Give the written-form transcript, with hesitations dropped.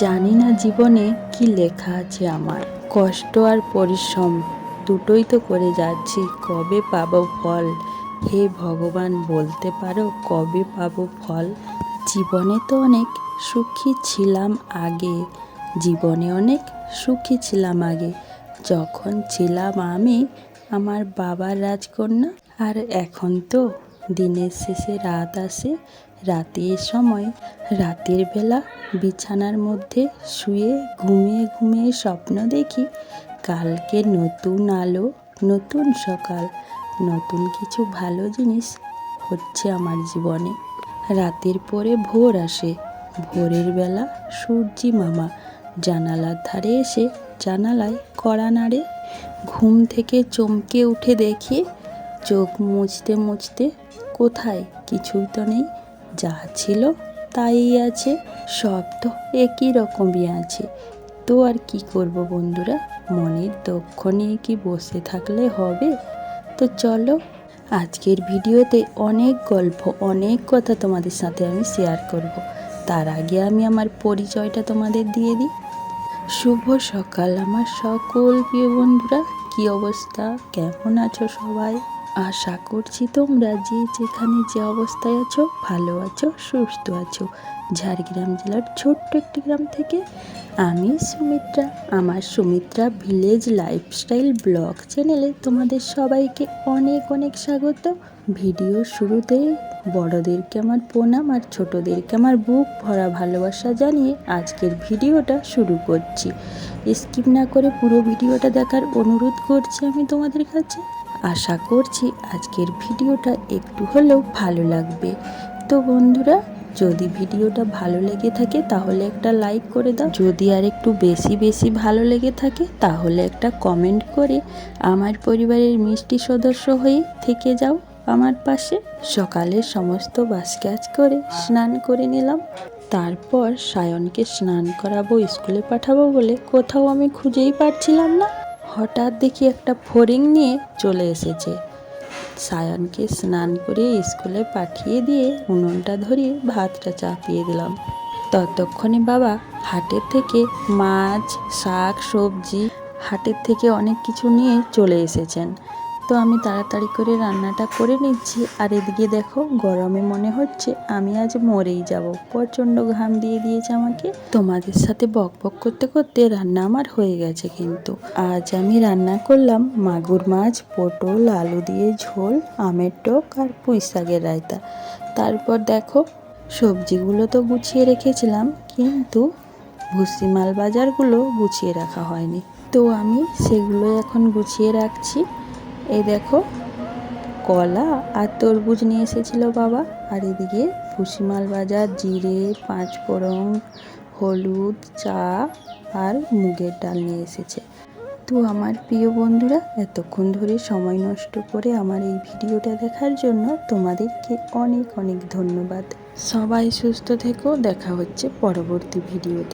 জানি না জীবনে কি লেখা আছে আমার, কষ্ট আর পরিশ্রম দুটোই তো করে যাচ্ছি, কবে পাবো ফল? হে ভগবান, বলতে পারো কবে পাবো ফল? জীবনে তো অনেক সুখী ছিলাম আগে, জীবনে অনেক সুখী ছিলাম আগে, যখন ছিলাম আমি আমার বাবার রাজকন্যা। আর এখন তো দিনের শেষে রাত আসে, রাতের সময় রাতের বেলা বিছানার মধ্যে শুয়ে ঘুমিয়ে ঘুমিয়ে স্বপ্ন দেখি কালকে নতুন আলো, নতুন সকাল, নতুন কিছু ভালো জিনিস হচ্ছে আমার জীবনে। রাতের পরে ভোর আসে, ভোরের বেলা সূর্যি মামা জানালার ধারে এসে জানালায় কড়া নাড়ে। ঘুম থেকে চমকে উঠে দেখি চোখ মুছতে মুছতে কোথায় কিছুই তো নেই, যা ছিল তাই আছে, সব তো একই রকমই আছে। তো আর কি করব বন্ধুরা, মনের দুঃখ নিয়ে কি বসে থাকলে হবে? তো চলো আজকের ভিডিওতে অনেক গল্প, অনেক কথা তোমাদের সাথে আমি শেয়ার করব। তার আগে আমি আমার পরিচয়টা তোমাদের দিয়ে দিই। শুভ সকাল আমার সকল প্রিয় বন্ধুরা, কি অবস্থা, কেমন আছো সবাই? আশা করছি তোমরা যে যেখানে যে অবস্থায় আছো ভালো আছো, সুস্থ আছো। ঝাড়গ্রাম জেলার ছোট্ট একটি গ্রাম থেকে আমি সুমিত্রা, আমার সুমিত্রা ভিলেজ লাইফস্টাইল ব্লগ চ্যানেলে তোমাদের সবাইকে অনেক অনেক স্বাগত। ভিডিও শুরুতেই বড়দেরকে আমার প্রণাম আর ছোটদেরকে আমার বুক ভরা ভালোবাসা জানিয়ে আজকের ভিডিওটা শুরু করছি। স্কিপ না করে পুরো ভিডিওটা দেখার অনুরোধ করছি আমি তোমাদের কাছে। আশা করছি আজকের ভিডিওটা একটু হলেও ভালো লাগবে। তো বন্ধুরা, যদি ভিডিওটা ভালো লেগে থাকে তাহলে একটা লাইক করে দাও, যদি আর একটু বেশি বেশি ভালো লেগে থাকে তাহলে একটা কমেন্ট করে আমার পরিবারের মিষ্টি সদস্য হয়ে থেকে যাও আমার পাশে। সকালে সমস্ত বাসকাজ করে স্নান করে নিলাম, তারপর সায়নকে স্নান করাবো, স্কুলে পাঠাবো বলে কোথাও আমি খুঁজেই পাচ্ছিলাম না। হঠাৎ দেখি একটা ফড়িং নিয়ে চলে এসেছে। সায়নকে স্নান করিয়ে স্কুলে পাঠিয়ে দিয়ে উনুনটা ধরিয়ে ভাতটা চাপিয়ে দিলাম। ততক্ষণে বাবা হাটের থেকে মাছ, শাক, সবজি, হাটের থেকে অনেক কিছু নিয়ে চলে এসেছেন। তো আমি তাড়াতাড়ি করে রান্নাটা করে নিচ্ছি। আর এদিকে দেখো গরমে মনে হচ্ছে আমি আজ মরেই যাব, প্রচণ্ড ঘাম দিয়ে দিয়েছে আমাকে। তোমাদের সাথে বক বক করতে করতে রান্না আমার হয়ে গেছে। কিন্তু আজ আমি রান্না করলাম মাগুর মাছ, পটল, আলু দিয়ে ঝোল, আমের টক আর পুঁই শাকের রায়তা। তারপর দেখো সবজিগুলো তো গুছিয়ে রেখেছিলাম, কিন্তু ভুসিমাল বাজারগুলো গুছিয়ে রাখা হয়নি, তো আমি সেগুলো এখন গুছিয়ে রাখছি। এই দেখো কলা আর তরমুজ নিয়ে এসেছিল বাবা, আর এদিকে ভুসিমাল বাজার, জিরে, পাঁচফোড়ন, হলুদ, চা আর মুগের ডাল নিয়ে এসেছে। তো আমার প্রিয় বন্ধুরা, এতক্ষণ ধরে সময় নষ্ট করে আমার এই ভিডিওটা দেখার জন্য তোমাদেরকে অনেক অনেক ধন্যবাদ। সবাই সুস্থ থেকো, দেখা হচ্ছে পরবর্তী ভিডিওতে।